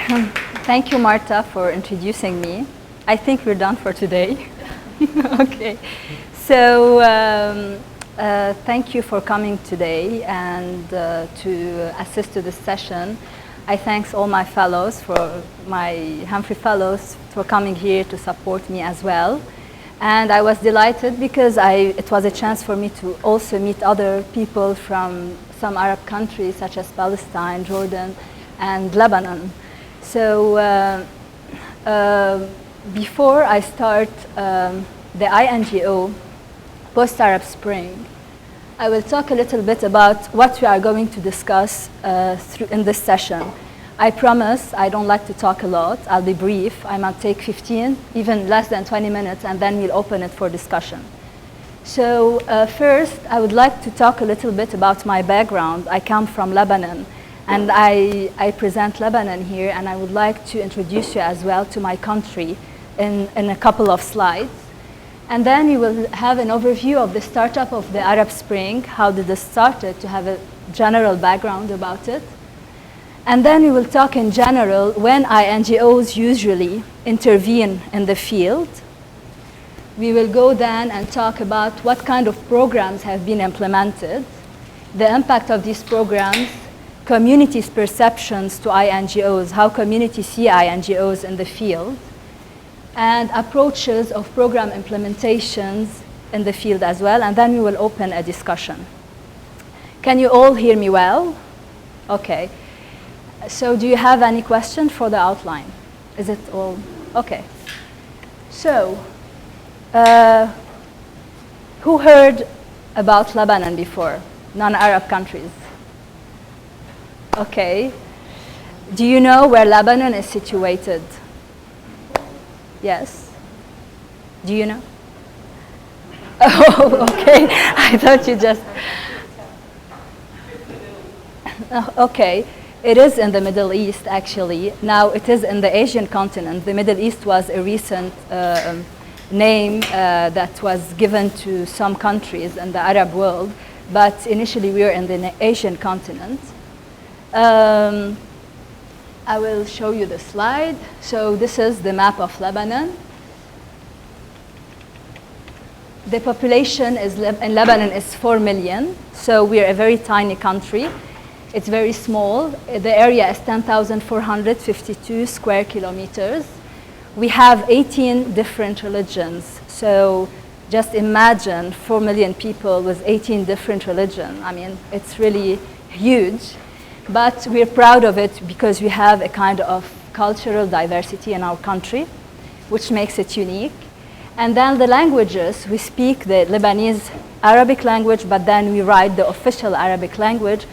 Thank you, Marta, for introducing me. I think we're done for today. Okay. So thank you for coming today and to assist to this session. I thank all my fellows, my Humphrey Fellows, for coming here to support me as well. And I was delighted because it was a chance for me to also meet other people from some Arab countries such as Palestine, Jordan, and Lebanon. So before I start the INGO post-Arab Spring, I will talk a little bit about what we are going to discuss in this session. I promise I don't like to talk a lot. I'll be brief. I might take 15, even less than 20 minutes, and then we'll open it for discussion. So first, I would like to talk a little bit about my background. I come from Lebanon, and I present Lebanon here, and I would like to introduce you as well to my country in a couple of slides. And then we will have an overview of the startup of the Arab Spring, how did it started, to have a general background about it. And then we will talk in general when INGOs usually intervene in the field. We will go then and talk about what kind of programs have been implemented, the impact of these programs, communities' perceptions to INGOs, how communities see INGOs in the field, and approaches of program implementations in the field as well, and then we will open a discussion. Can you all hear me well? Okay. So do you have any question for the outline? Is it all? Okay. So, who heard about Lebanon before? Non-Arab countries. Okay. Do you know where Lebanon is situated? Yes. Do you know? Oh, okay. I thought you just... Okay. It is in the Middle East, actually. Now, it is in the Asian continent. The Middle East was a recent name that was given to some countries in the Arab world, but initially we were in the Asian continent. I will show you the slide. So this is the map of Lebanon. The population in Lebanon is 4 million, so we are a very tiny country. It's very small. The area is 10,452 square kilometers. We have 18 different religions. So just imagine 4 million people with 18 different religions. I mean, it's really huge. But we're proud of it because we have a kind of cultural diversity in our country, which makes it unique. And then the languages, we speak the Lebanese Arabic language, but then we write the official Arabic language.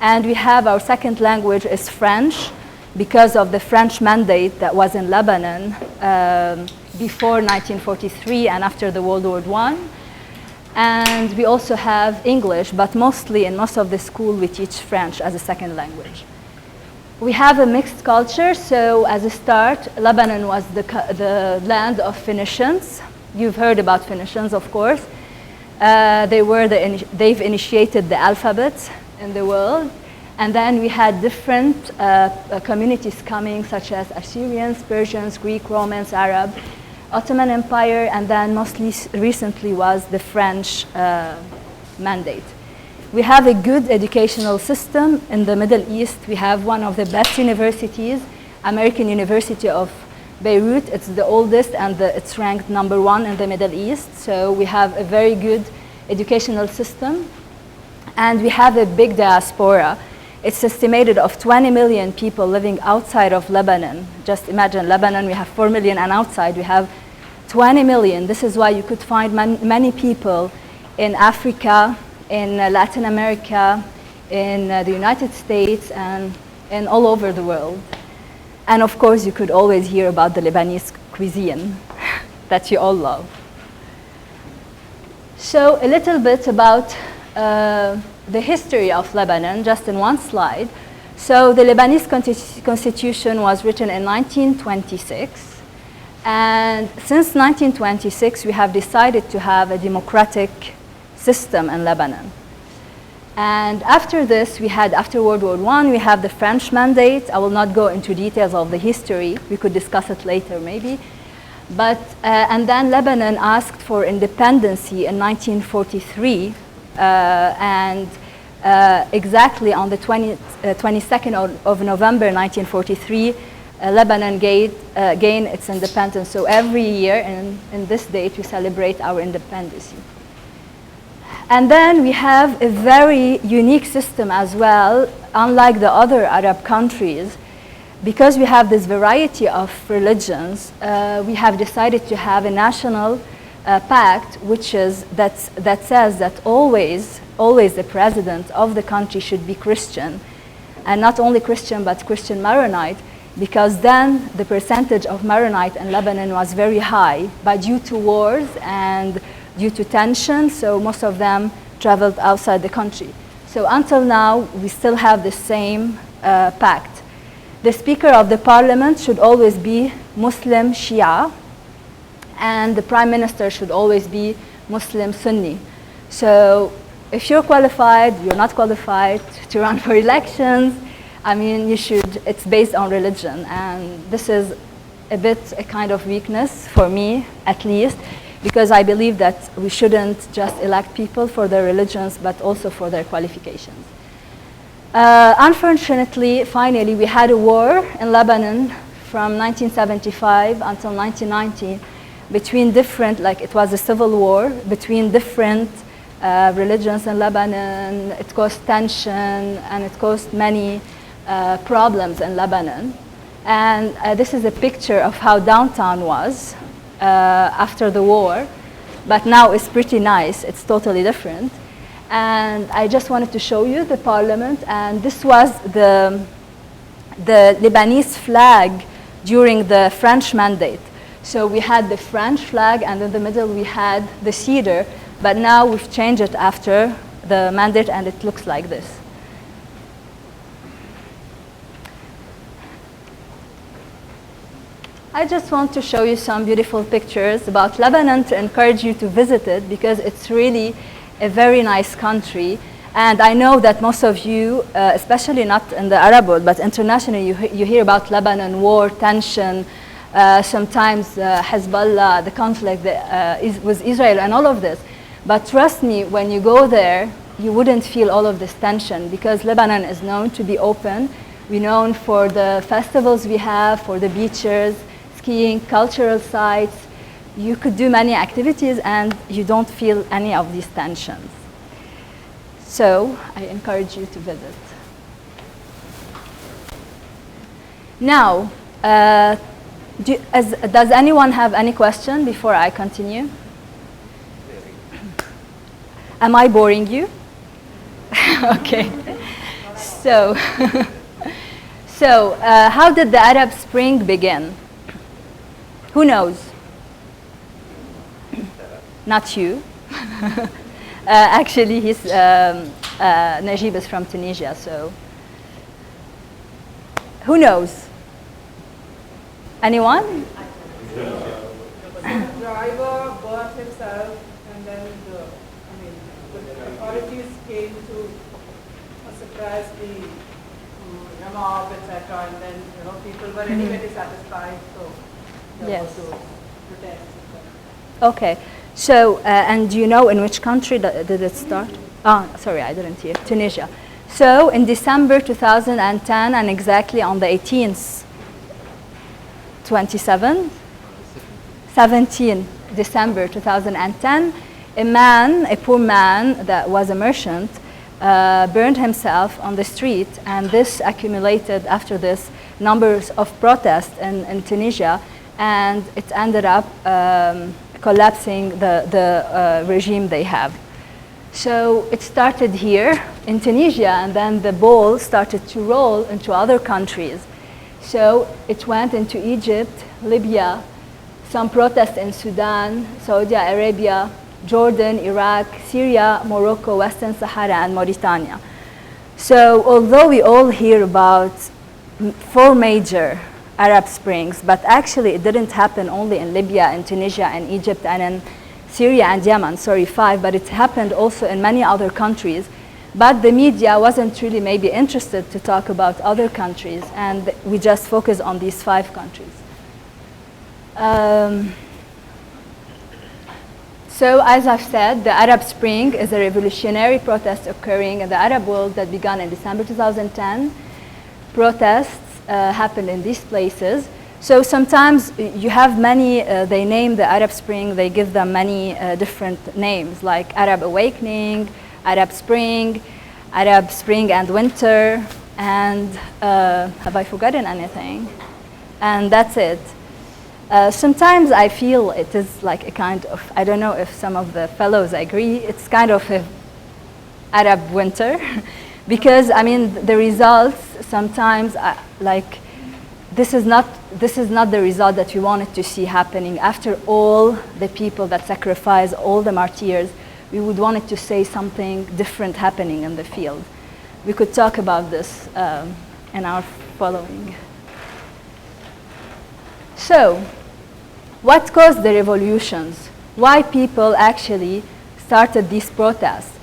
And we have our second language is French because of the French mandate that was in Lebanon before 1943 and after the World War I. And we also have English, but mostly in most of the school we teach French as a second language. We have a mixed culture, so as a start, Lebanon was the land of Phoenicians. You've heard about Phoenicians, of course. They've initiated the alphabet in the world. And then we had different communities coming, such as Assyrians, Persians, Greek, Romans, Arab, Ottoman Empire, and then mostly recently was the French mandate. We have a good educational system in the Middle East. We have one of the best universities, American University of Beirut. It's the oldest and it's ranked #1 in the Middle East. So we have a very good educational system. And we have a big diaspora. It's estimated of 20 million people living outside of Lebanon. Just imagine Lebanon, we have 4 million, and outside we have 20 million. This is why you could find many people in Africa, in Latin America, in the United States, and all over the world. And of course, you could always hear about the Lebanese cuisine that you all love. So a little bit about the history of Lebanon, just in one slide. So the Lebanese constitution was written in 1926. And since 1926, we have decided to have a democratic system in Lebanon. And after this, after World War I, we have the French mandate. I will not go into details of the history. We could discuss it later, maybe. But, and then Lebanon asked for independency in 1943, and exactly on the 22nd of November 1943, Lebanon gained its independence. So every year in this date, we celebrate our independence. And then we have a very unique system as well, unlike the other Arab countries. Because we have this variety of religions, we have decided to have a national pact, which is that says that always the president of the country should be Christian, and not only Christian but Christian Maronite, because then the percentage of Maronite in Lebanon was very high, but due to wars and due to tension, so most of them traveled outside the country. So until now, we still have the same pact. The Speaker of the Parliament should always be Muslim Shia, and the Prime Minister should always be Muslim Sunni. So if you're qualified, you're not qualified to run for elections, I mean, it's based on religion, and this is a kind of weakness for me, at least, because I believe that we shouldn't just elect people for their religions, but also for their qualifications. Unfortunately, finally, we had a war in Lebanon from 1975 until 1990 between different, it was a civil war between different religions in Lebanon. It caused tension, and it caused many problems in Lebanon. And this is a picture of how downtown was after the war, but now it's pretty nice. It's totally different. And I just wanted to show you the parliament, and this was the Lebanese flag during the French mandate. So we had the French flag, and in the middle we had the cedar, but now we've changed it after the mandate, and it looks like this. I just want to show you some beautiful pictures about Lebanon to encourage you to visit it, because it's really a very nice country. And I know that most of you, especially not in the Arab world, but internationally, you hear about Lebanon, war, tension, sometimes Hezbollah, the conflict with Israel, and all of this. But trust me, when you go there, you wouldn't feel all of this tension, because Lebanon is known to be open. We're known for the festivals we have, for the beaches, skiing, cultural sites. You could do many activities and you don't feel any of these tensions. So I encourage you to visit. Now, does anyone have any question before I continue? Am I boring you? Okay. So, how did the Arab Spring begin? Who knows? Not you. Actually, Najib is from Tunisia, so. Who knows? Anyone? The driver burned himself, and then the authorities came to suppress the mob, etc. And then people were anyway dissatisfied, so there was to protest. Okay. So, and do you know in which country did it start? Oh, sorry, I didn't hear. Tunisia. So, in December 2010, and exactly on the 18th, 17 December 2010, a poor man that was a merchant, burned himself on the street, and this accumulated after this numbers of protests in Tunisia, and it ended up collapsing the regime they have. So it started here in Tunisia, and then the ball started to roll into other countries. So it went into Egypt, Libya, some protests in Sudan, Saudi Arabia, Jordan, Iraq, Syria, Morocco, Western Sahara, and Mauritania. So although we all hear about 4 major Arab Springs, but actually it didn't happen only in Libya and Tunisia and Egypt and in Syria and Yemen, 5, but it happened also in many other countries. But the media wasn't really maybe interested to talk about other countries, and we just focused on these 5 countries. So as I've said, the Arab Spring is a revolutionary protest occurring in the Arab world that began in December 2010. Protests happened in these places. So sometimes you have many, they name the Arab Spring, they give them many different names, like Arab Awakening, Arab Spring and Winter, and have I forgotten anything? And that's it. Sometimes I feel it is like a kind of, I don't know if some of the fellows agree, it's kind of a Arab winter, because I mean the results sometimes like this is not the result that we wanted to see happening. After all the people that sacrificed, all the martyrs, we would want to say something different happening in the field. We could talk about this in our following. So, what caused the revolutions? Why people actually started these protests?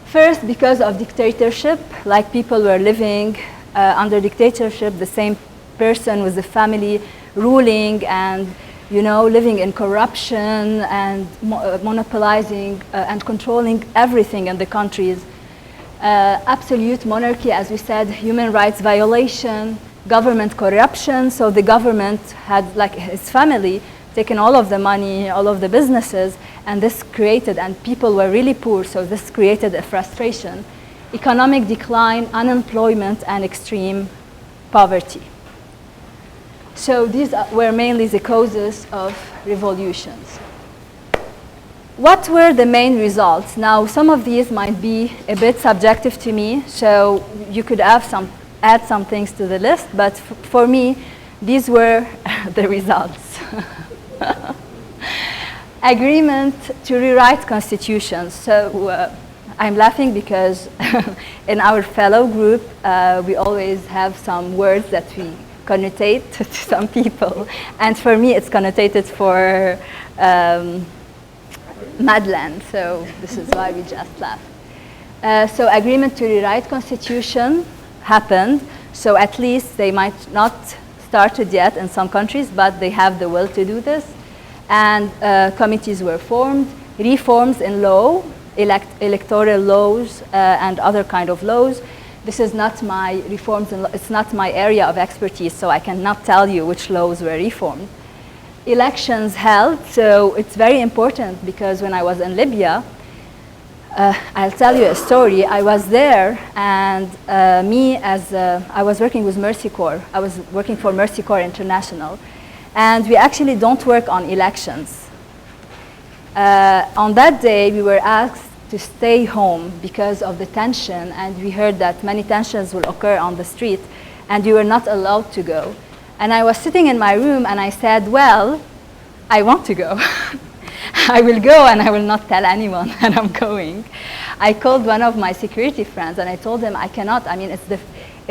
First, because of dictatorship, like people were living under dictatorship, the same person with the family ruling and living in corruption and monopolizing and controlling everything in the countries. Absolute monarchy, as we said, human rights violation, government corruption. So the government had, like his family, taken all of the money, all of the businesses, and this created, and people were really poor, so this created a frustration. Economic decline, unemployment, and extreme poverty. So these were mainly the causes of revolutions. What were the main results? Now, some of these might be a bit subjective to me, so you could add some things to the list, but for me, these were the results. Agreement to rewrite constitutions. So I'm laughing because in our fellow group, we always have some words that we connotate to some people. And for me, it's connotated for Madland. So this is why we just laugh. So agreement to rewrite constitution happened. So at least they might not started yet in some countries, but they have the will to do this. And committees were formed, reforms in law, electoral laws, and other kind of laws. This is not my reforms, it's not my area of expertise, so I cannot tell you which laws were reformed. Elections held, so it's very important because when I was in Libya, I'll tell you a story. I was there, and I was working with Mercy Corps. I was working for Mercy Corps International, and we actually don't work on elections. On that day, we were asked to stay home because of the tension, and we heard that many tensions will occur on the street, and we were not allowed to go. And I was sitting in my room, and I said, well, I want to go. I will go, and I will not tell anyone that I'm going. I called one of my security friends, and I told him I cannot. I mean, it's the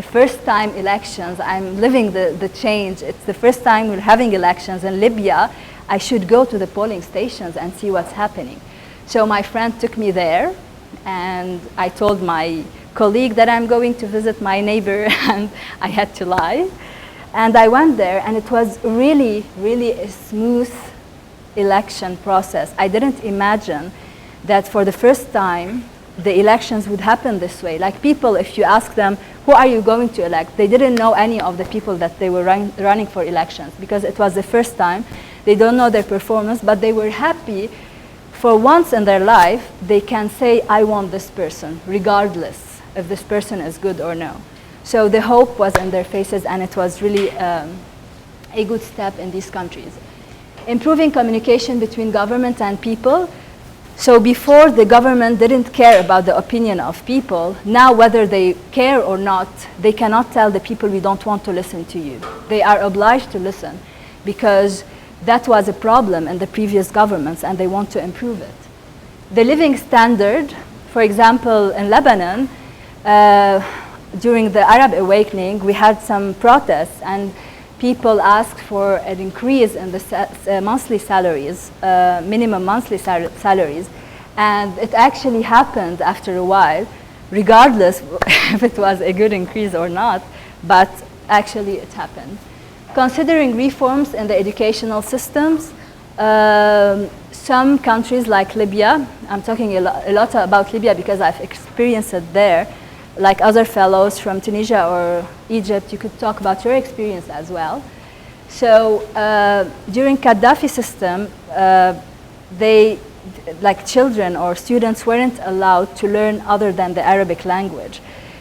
first time elections. I'm living the change. It's the first time we're having elections in Libya. I should go to the polling stations and see what's happening. So my friend took me there, and I told my colleague that I'm going to visit my neighbor, and I had to lie. And I went there, and it was really, really a smooth election process. I didn't imagine that for the first time, the elections would happen this way. Like people, if you ask them, who are you going to elect? They didn't know any of the people that they were running for elections because it was the first time. They don't know their performance, but they were happy. For once in their life, they can say, I want this person, regardless if this person is good or no. So the hope was in their faces, and it was really a good step in these countries. Improving communication between government and people. So before, the government didn't care about the opinion of people. Now, whether they care or not, they cannot tell the people, we don't want to listen to you. They are obliged to listen because that was a problem in the previous governments, and they want to improve it. The living standard, for example, in Lebanon, during the Arab Awakening, we had some protests, and people asked for an increase in the monthly salaries, minimum monthly salaries, and it actually happened after a while. regardless if it was a good increase or not, but actually it happened. Considering reforms in the educational systems, some countries like Libya, I'm talking a lot about Libya because I've experienced it there, like other fellows from Tunisia or Egypt, you could talk about your experience as well. So during Gaddafi system, like children or students weren't allowed to learn other than the Arabic language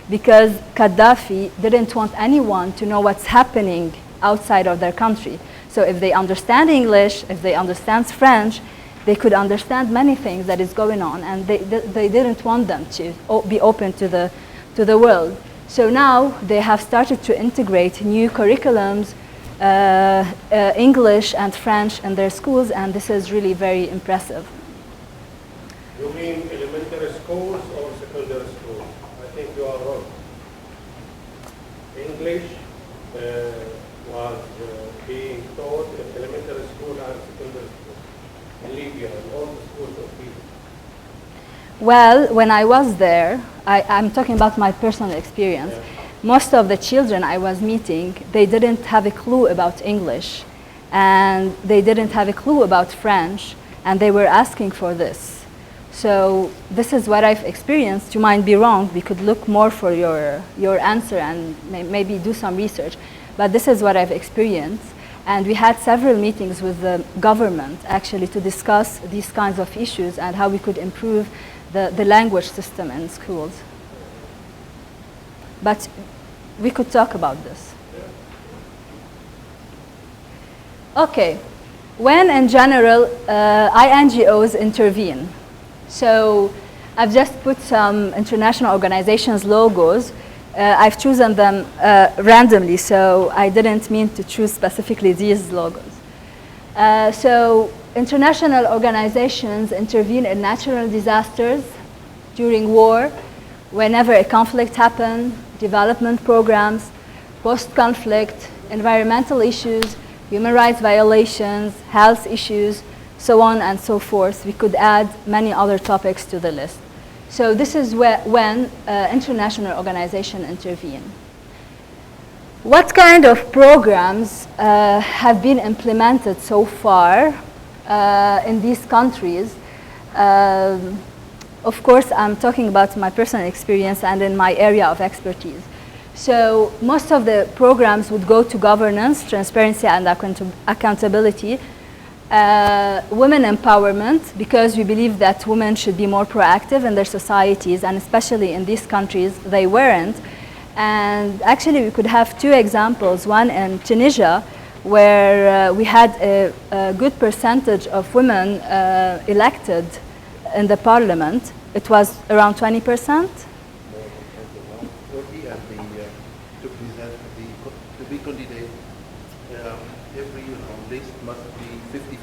because Gaddafi didn't want anyone to know what's happening outside of their country. So if they understand English, if they understand French, they could understand many things that is going on, and they didn't want them to be open to the world. So now they have started to integrate new curriculums, English and French in their schools, and this is really very impressive. You mean elementary schools or secondary schools? I think you are wrong. English was being taught in elementary school and secondary school in Libya and all the schools of Libya. Well, when I was there, I'm talking about my personal experience. Yeah. Most of the children I was meeting, they didn't have a clue about English, and they didn't have a clue about French, and they were asking for this. So this is what I've experienced. You might be wrong. We could look more for your answer and maybe do some research. But this is what I've experienced. And we had several meetings with the government actually to discuss these kinds of issues and how we could improve the language system in schools. But we could talk about this. Okay. When in general INGOs intervene. So I've just put some international organizations' logos. I've chosen them randomly, so I didn't mean to choose specifically these logos. So international organizations intervene in natural disasters, during war, whenever a conflict happens, development programs, post-conflict, environmental issues, human rights violations, health issues, so on and so forth. We could add many other topics to the list. So this is when international organizations intervene. What kind of programs have been implemented so far in these countries? Of course, I'm talking about my personal experience and in my area of expertise. So most of the programs would go to governance, transparency, and accountability. Women empowerment, because we believe that women should be more proactive in their societies, and especially in these countries, they weren't. And actually, we could have two examples. One in Tunisia, where we had a good percentage of women elected in the parliament. It was around 20%. To be candidate, every list must be 50-50.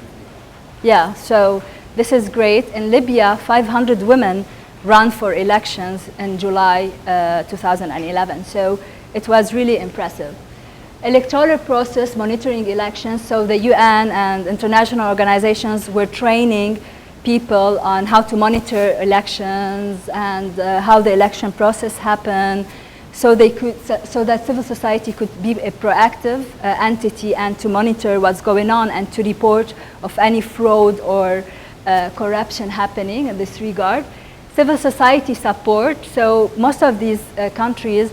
Yeah, so this is great. In Libya, 500 women ran for elections in July 2011. So it was really impressive. Electoral process, monitoring elections. So the UN and international organizations were training people on how to monitor elections and how the election process happened. So that civil society could be a proactive entity and to monitor what's going on and to report of any fraud or corruption happening in this regard. Civil society support. So most of these countries,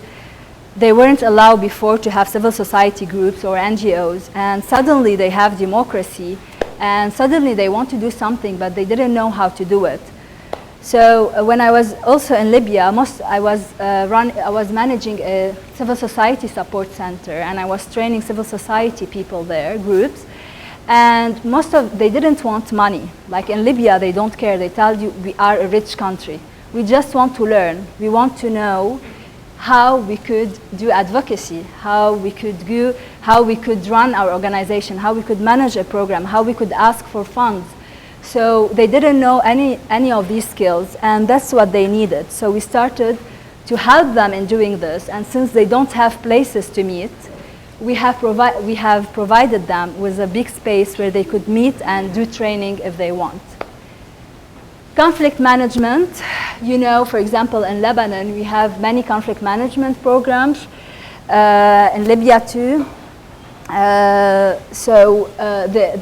they weren't allowed before to have civil society groups or NGOs, and suddenly they have democracy, and suddenly they want to do something, but they didn't know how to do it. So when I was also in Libya, I was managing a civil society support center, and I was training civil society people there, groups, and they didn't want money. Like in Libya, they don't care. They tell you, we are a rich country. We just want to learn. We want to know how we could do advocacy, how we could run our organization, how we could manage a program, how we could ask for funds. So they didn't know any of these skills, and that's what they needed. So we started to help them in doing this, and since they don't have places to meet, we have provided them with a big space where they could meet and do training if they want. Conflict management, you know, for example, in Lebanon, we have many conflict management programs, in Libya too. The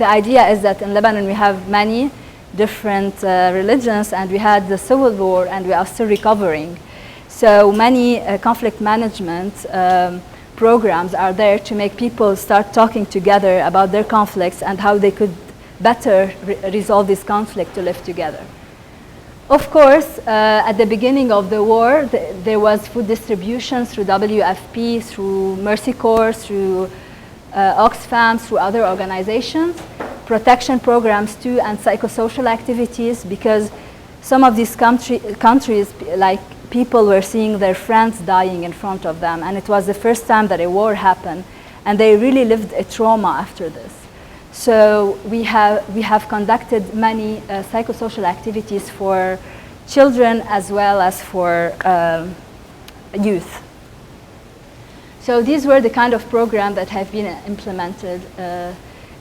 idea is that in Lebanon we have many different religions, and we had the civil war, and we are still recovering. So many conflict management programs are there to make people start talking together about their conflicts and how they could better resolve this conflict to live together. Of course, at the beginning of the war, there was food distribution through WFP, through Mercy Corps, through Oxfam, through other organizations, protection programs too, and psychosocial activities, because some of these countries, like people were seeing their friends dying in front of them, and it was the first time that a war happened, and they really lived a trauma after this. So we have conducted many psychosocial activities for children as well as for youth. So these were the kind of programs that have been implemented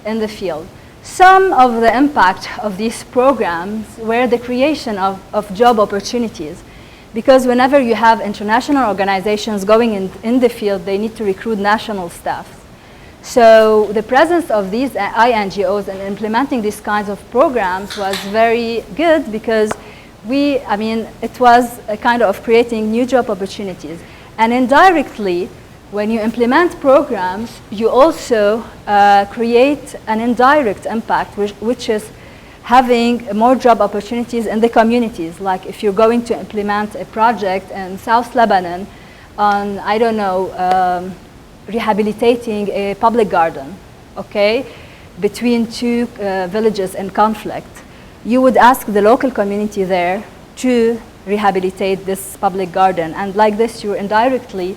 in the field. Some of the impact of these programs were the creation of job opportunities, because whenever you have international organizations going in the field, they need to recruit national staff. So the presence of these INGOs and implementing these kinds of programs was very good, because it was a kind of creating new job opportunities. And indirectly, when you implement programs, you also create an indirect impact, which is having more job opportunities in the communities. Like if you're going to implement a project in South Lebanon on, I don't know, rehabilitating a public garden, okay, between two villages in conflict, you would ask the local community there to rehabilitate this public garden. And like this, you're indirectly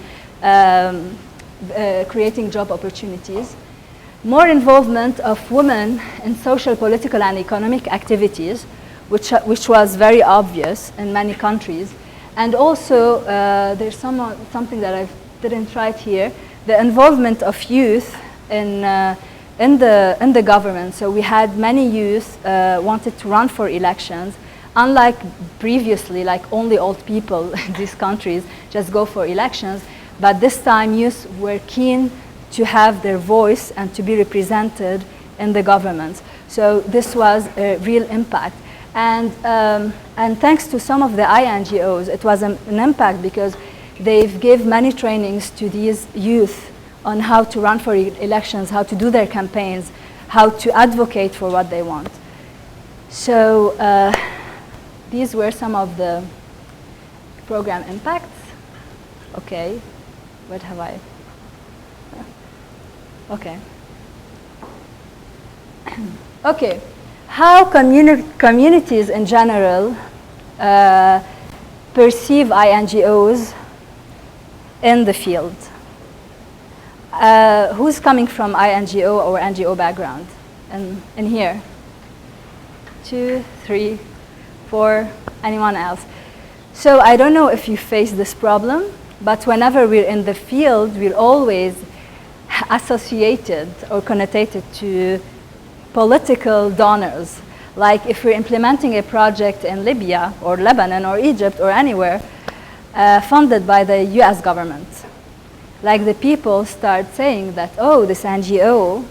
creating job opportunities. More involvement of women in social, political, and economic activities, which was very obvious in many countries. And also, there's something that I didn't write here, the involvement of youth in the government. So we had many youth wanted to run for elections, unlike previously, like only old people in these countries just go for elections. But this time, youth were keen to have their voice and to be represented in the government. So this was a real impact. And thanks to some of the INGOs, it was an impact, because they've gave many trainings to these youth on how to run for elections, how to do their campaigns, how to advocate for what they want. So these were some of the program impacts. Okay, what have I? Okay. Okay, how communities in general perceive INGOs in the field. Who's coming from INGO or NGO background? In here? 2, 3, 4, anyone else? So I don't know if you face this problem, but whenever we're in the field, we're always associated or connotated to political donors. Like if we're implementing a project in Libya or Lebanon or Egypt or anywhere funded by the US government, like the people start saying that, oh, this NGO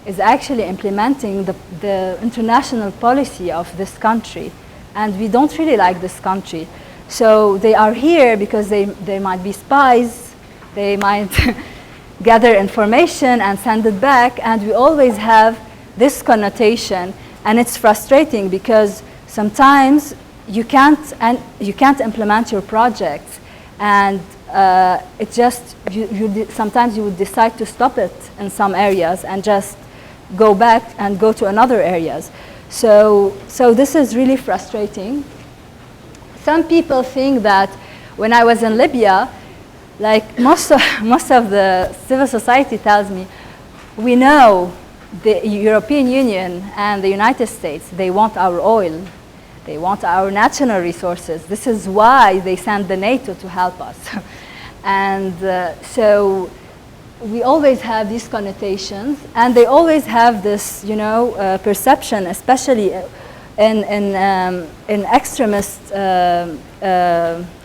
is actually implementing the international policy of this country, and we don't really like this country. So they are here because they might be spies, they might gather information and send it back, and we always have this connotation, and it's frustrating because sometimes you can't implement your projects, and it just sometimes you would decide to stop it in some areas and just go back and go to another areas. So this is really frustrating. Some people think that when I was in Libya, like most of the civil society tells me, we know the European Union and the United States, they want our oil, they want our natural resources. This is why they send the NATO to help us. And so we always have these connotations, and they always have this, perception, especially in extremist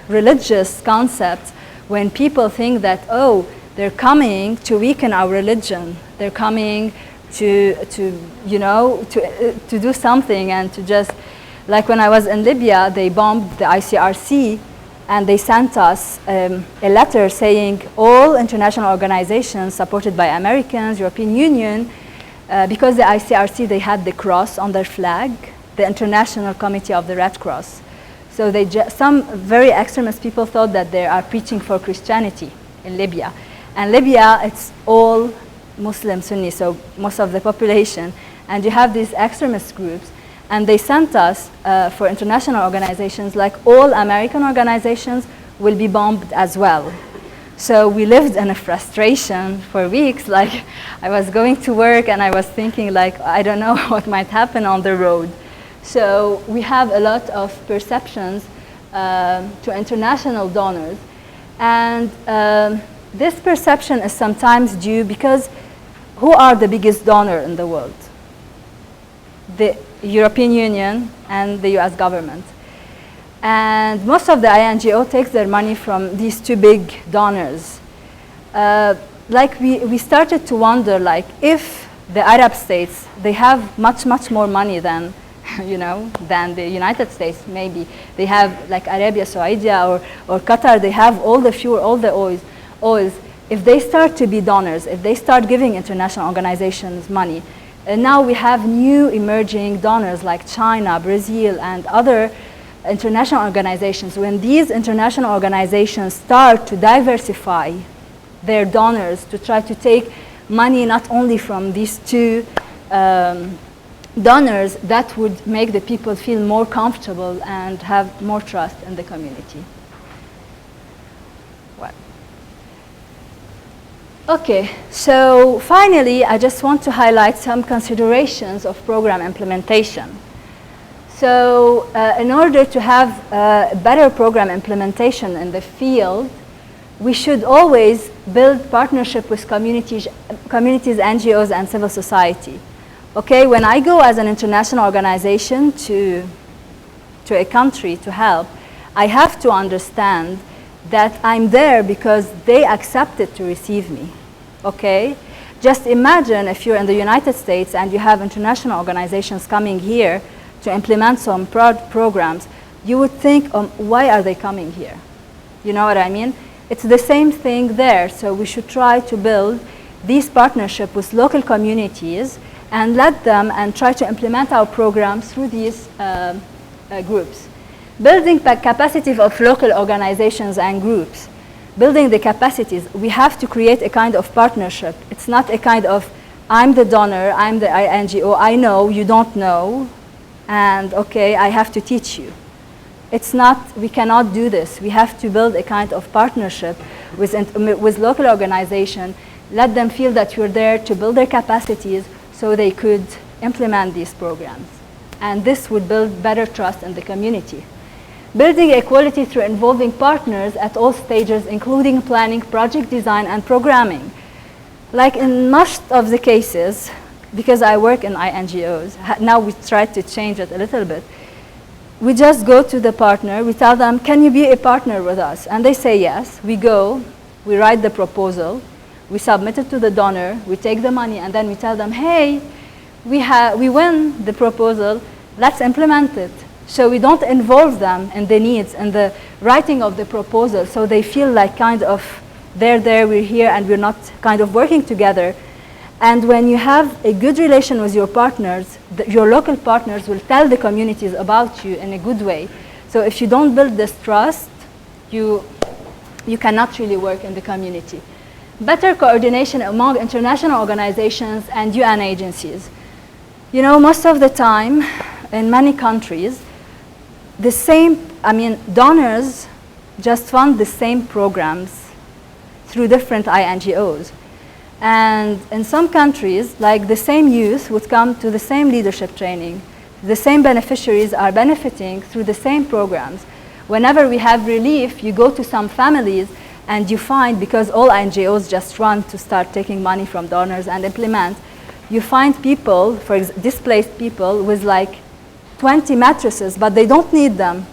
religious concepts, when people think that, oh, they're coming to weaken our religion, they're coming to do something and to just, like when I was in Libya, they bombed the ICRC and they sent us a letter saying all international organizations supported by Americans, European Union, because the ICRC, they had the cross on their flag, the International Committee of the Red Cross. So some very extremist people thought that they are preaching for Christianity in Libya. And Libya, it's all Muslim Sunni, so most of the population. And you have these extremist groups. And they sent us for international organizations, like all American organizations will be bombed as well. So we lived in a frustration for weeks. Like I was going to work and I was thinking like, I don't know what might happen on the road. So we have a lot of perceptions to international donors. And this perception is sometimes due because who are the biggest donor in the world? The European Union and the US government. And most of the INGO takes their money from these two big donors. Like we started to wonder, like, if the Arab states, they have much more money than, than the United States, maybe. They have, like Arabia Saudi or Qatar, they have all the fuel, all the oils. If they start to be donors, if they start giving international organizations money, and now we have new emerging donors like China, Brazil, and other international organizations. When these international organizations start to diversify their donors to try to take money not only from these two donors, that would make the people feel more comfortable and have more trust in the community. Okay, so finally, I just want to highlight some considerations of program implementation. So in order to have better program implementation in the field, we should always build partnership with communities, NGOs, and civil society. Okay, when I go as an international organization to a country to help, I have to understand that I'm there because they accepted to receive me, okay? Just imagine if you're in the United States and you have international organizations coming here to implement some programs, you would think, why are they coming here? You know what I mean? It's the same thing there, so we should try to build these partnerships with local communities and let them and try to implement our programs through these groups. Building the capacity of local organizations and groups. Building the capacities, we have to create a kind of partnership. It's not a kind of, I'm the donor, I'm the NGO, I know, you don't know, and okay, I have to teach you. It's not, we cannot do this. We have to build a kind of partnership with local organization, let them feel that you're there to build their capacities so they could implement these programs. And this would build better trust in the community. Building equality through involving partners at all stages, including planning, project design, and programming. Like in most of the cases, because I work in INGOs, now we try to change it a little bit. We just go to the partner, we tell them, can you be a partner with us? And they say yes. We go, we write the proposal, we submit it to the donor, we take the money, and then we tell them, hey, we win the proposal, let's implement it. So we don't involve them in the needs and the writing of the proposal, so they feel like kind of they're there, we're here, and we're not kind of working together. And when you have a good relation with your partners, your local partners will tell the communities about you in a good way. So if you don't build this trust, you cannot really work in the community. Better coordination among international organizations and UN agencies. You know, most of the time, in many countries, donors just fund the same programs through different INGOs. And in some countries, like the same youth would come to the same leadership training. The same beneficiaries are benefiting through the same programs. Whenever we have relief, you go to some families and you find, because all NGOs just run to start taking money from donors and implement, you find people, displaced people with like 20 mattresses, but they don't need them.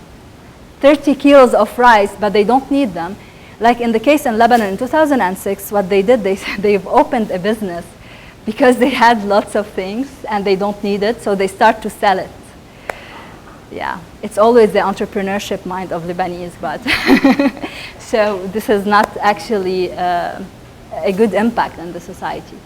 30 kilos of rice, but they don't need them. Like in the case in Lebanon in 2006, what they did, they've opened a business because they had lots of things and they don't need it, so they start to sell it. Yeah, it's always the entrepreneurship mind of Lebanese, but so this is not actually a good impact on the society.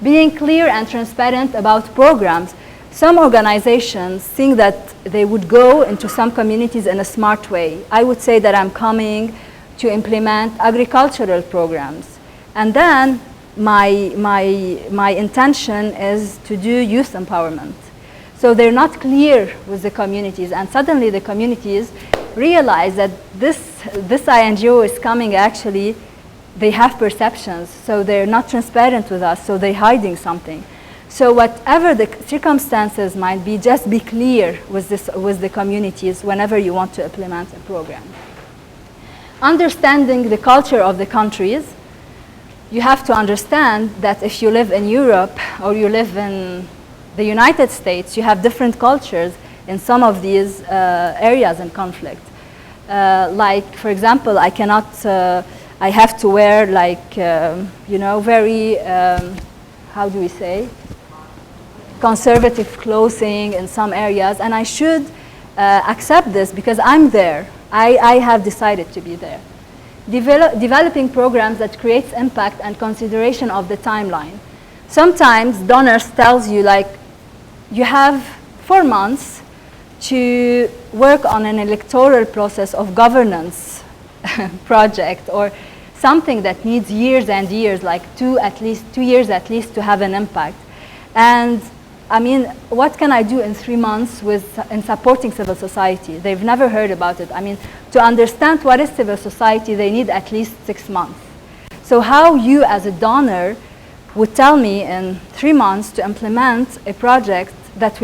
Being clear and transparent about programs. Some organizations think that they would go into some communities in a smart way. I would say that I'm coming to implement agricultural programs. And then my intention is to do youth empowerment. So they're not clear with the communities, and suddenly the communities realize that this INGO is coming actually, they have perceptions, so they're not transparent with us, so they're hiding something. So whatever the circumstances might be, just be clear with the communities whenever you want to implement a program. Understanding the culture of the countries. You have to understand that if you live in Europe or you live in the United States, you have different cultures in some of these areas in conflict. Like, for example, I have to wear like, very, how do we say? Conservative clothing in some areas, and I should accept this because I'm there. I have decided to be there. Developing programs that creates impact and consideration of the timeline. Sometimes donors tells you like, you have 4 months to work on an electoral process of governance project or something that needs years and years, like 2 years at least to have an impact. And I mean, what can I do in 3 months in supporting civil society? They've never heard about it. I mean, to understand what is civil society, they need at least 6 months. So how you as a donor would tell me in 3 months to implement a project that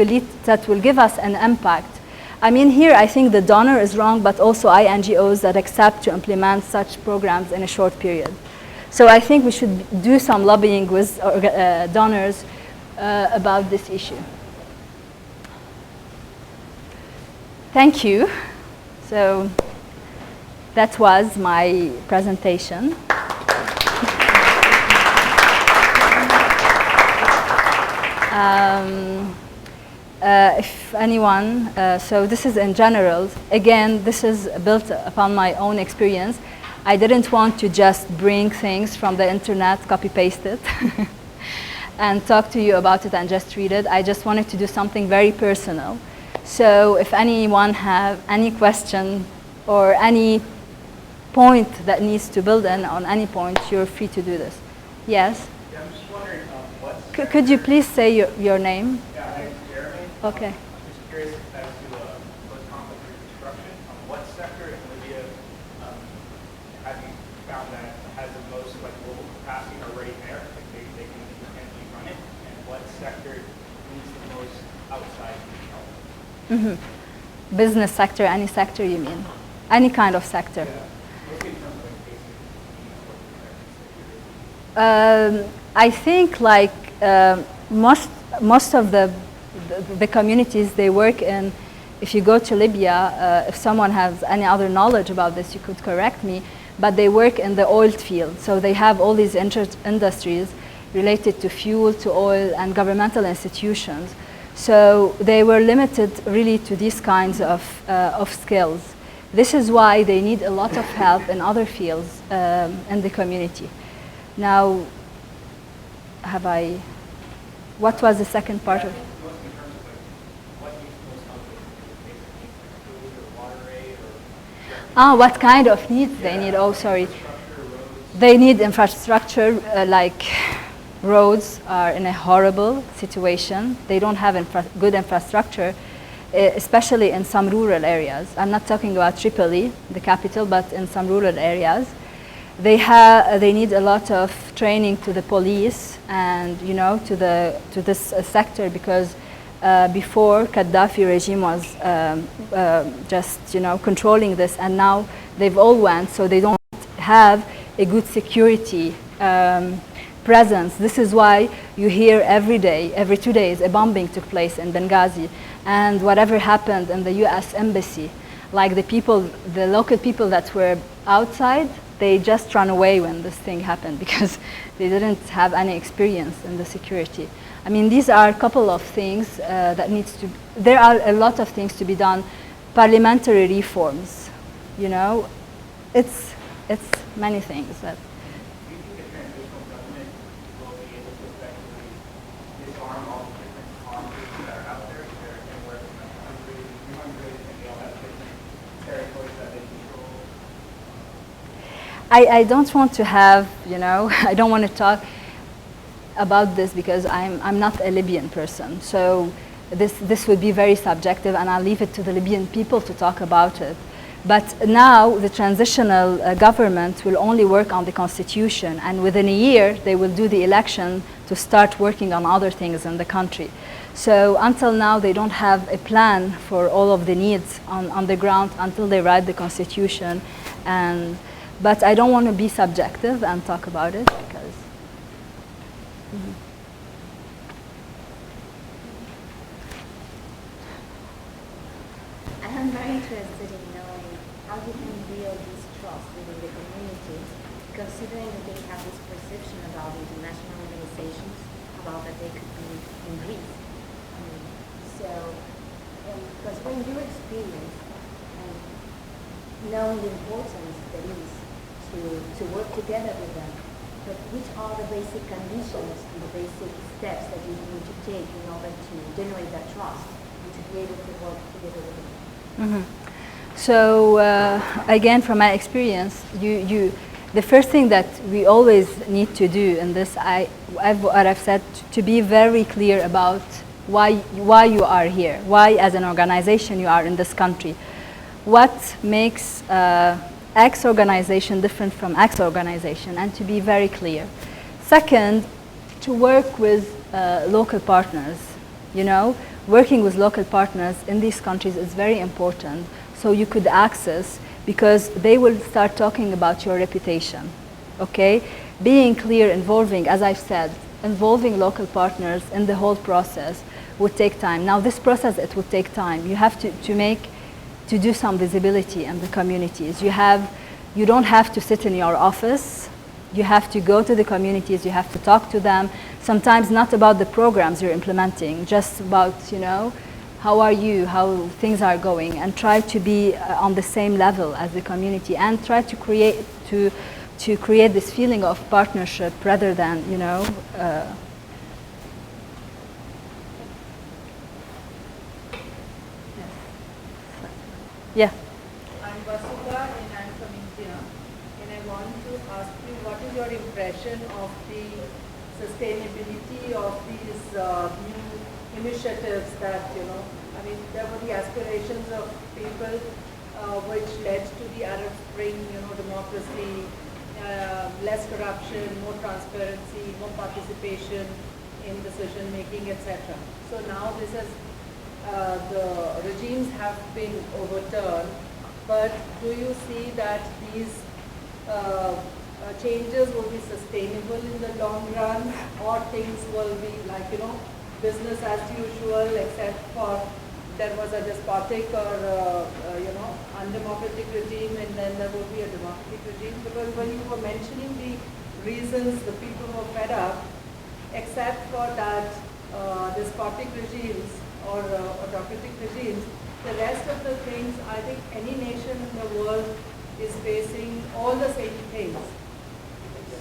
will give us an impact. I mean, here I think the donor is wrong, but also INGOs that accept to implement such programs in a short period. So I think we should do some lobbying with donors about this issue. Thank you. So that was my presentation. If anyone, so this is in general. Again, this is built upon my own experience. I didn't want to just bring things from the internet, copy-paste it, and talk to you about it and just read it. I just wanted to do something very personal. So if anyone have any question or any point that needs to build in on any point, you're free to do this. Yes? Yeah, I'm just wondering Could you please say your name? Yeah, my name's Jeremy. Okay. I'm just curious as to post-conflict reconstruction. What sector in Libya have you found that has the most global capacity already there? Like they can independently run it, and what sector needs the most outside help? Mm-hmm. Business sector, any sector you mean? Any kind of sector? Yeah. Mostly in terms of basic I think most of the communities they work in, if you go to Libya, if someone has any other knowledge about this, you could correct me, but they work in the oil field. So they have all these industries related to fuel, to oil, and governmental institutions. So they were limited really to these kinds of skills. This is why they need a lot of help in other fields in the community. Now, what was the second part of it? What kind of needs they need? Oh, sorry. They need infrastructure, like roads are in a horrible situation. They don't have good infrastructure, especially in some rural areas. I'm not talking about Tripoli, the capital, but in some rural areas. They need a lot of training to the police and to this sector, because before Gaddafi regime was just controlling this, and now they've all went, so they don't have a good security presence. This is why You hear every day, every 2 days, a bombing took place in Benghazi, and whatever happened in the US embassy, like the local people that were outside, they just ran away when this thing happened because they didn't have any experience in the security. I mean, these are a couple of things that needs to, there are a lot of things to be done. Parliamentary reforms, you know, it's many things. That Do you think a transitional government will be able to effectively disarm all the different conflicts that are out there? Is there anywhere from like 100, 200, and they all have different territories that they control? I don't want to have, you know, I don't want to talk about this because I'm not a Libyan person. So this would be very subjective, and I'll leave it to the Libyan people to talk about it. But now the transitional government will only work on the constitution, and within a year they will do the election to start working on other things in the country. So until now they don't have a plan for all of the needs on the ground until they write the constitution. But I don't want to be subjective and talk about it because. I'm very interested in knowing how you can build this trust within the community, considering that they have this perception about international organizations, about that they could be in Greece. Because when you experience and knowing the importance there is to work together with them, but which are the basic conditions and the basic steps that you need to take in order to generate that trust and to be able to work together with them? So again, from my experience, the first thing that we always need to do in this, what I've said, to be very clear about why you are here, why as an organization you are in this country, what makes X organization different from X organization, and to be very clear. Second, to work with local partners, you know. Working with local partners in these countries is very important, so you could access, because they will start talking about your reputation, okay? Being clear, involving, as I've said, involving local partners in the whole process would take time. Now this process, it would take time. You have to do some visibility in the communities. You don't have to sit in your office. You have to go to the communities, you have to talk to them. Sometimes not about the programs you're implementing, just about, you know, how are you, how things are going, and try to be on the same level as the community, and try to create this feeling of partnership rather than, you know, yeah. I'm Vasudha and I'm from India, and I want to ask you, what is your impression of the sustainability of these new initiatives that, you know, I mean, there were the aspirations of people which led to the Arab Spring, you know, democracy, less corruption, more transparency, more participation in decision making, etc. So now this is, the regimes have been overturned, but do you see that these changes will be sustainable in the long run, or things will be like, you know, business as usual, except for there was a despotic or you know, undemocratic regime, and then there will be a democratic regime? Because when you were mentioning the reasons the people were fed up, except for that despotic regimes or autocratic regimes, the rest of the things, I think any nation in the world is facing all the same things.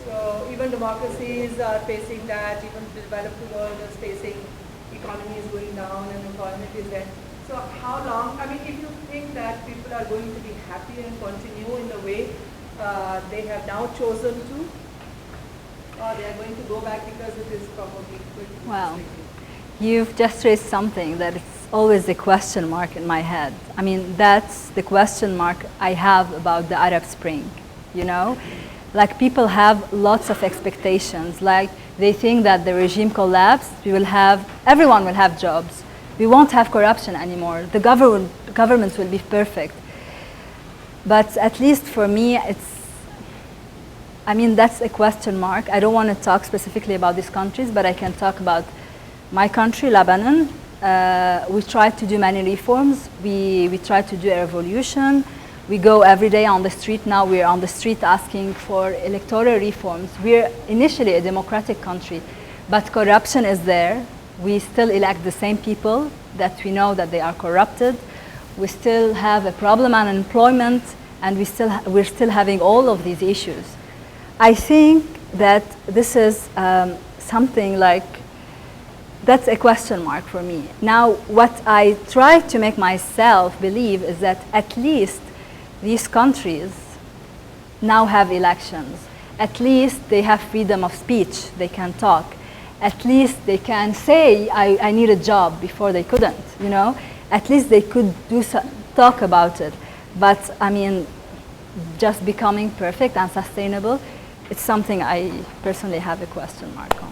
So even democracies are facing that, even the developed world is facing, economy is going down and employment is there. So how long, I mean, if you think that people are going to be happy and continue in the way they have now chosen to, or they are going to go back because it is probably going to be Wow. You've just raised something that is always a question mark in my head. I mean, that's the question mark I have about the Arab Spring, you know? Like, people have lots of expectations. Like, they think that the regime collapsed, everyone will have jobs. We won't have corruption anymore. The governments will be perfect. But at least for me, I mean, that's a question mark. I don't want to talk specifically about these countries, but I can talk about my country, Lebanon. We tried to do many reforms. We tried to do a revolution. We go every day on the street. Now we're on the street asking for electoral reforms. We're initially a democratic country, but corruption is there. We still elect the same people that we know that they are corrupted. We still have a problem on unemployment, and we're still having all of these issues. I think that this is something like, that's a question mark for me. Now, what I try to make myself believe is that at least these countries now have elections. At least they have freedom of speech. They can talk. At least they can say, I need a job, before they couldn't, you know? At least they could talk about it. But I mean, just becoming perfect and sustainable, it's something I personally have a question mark on.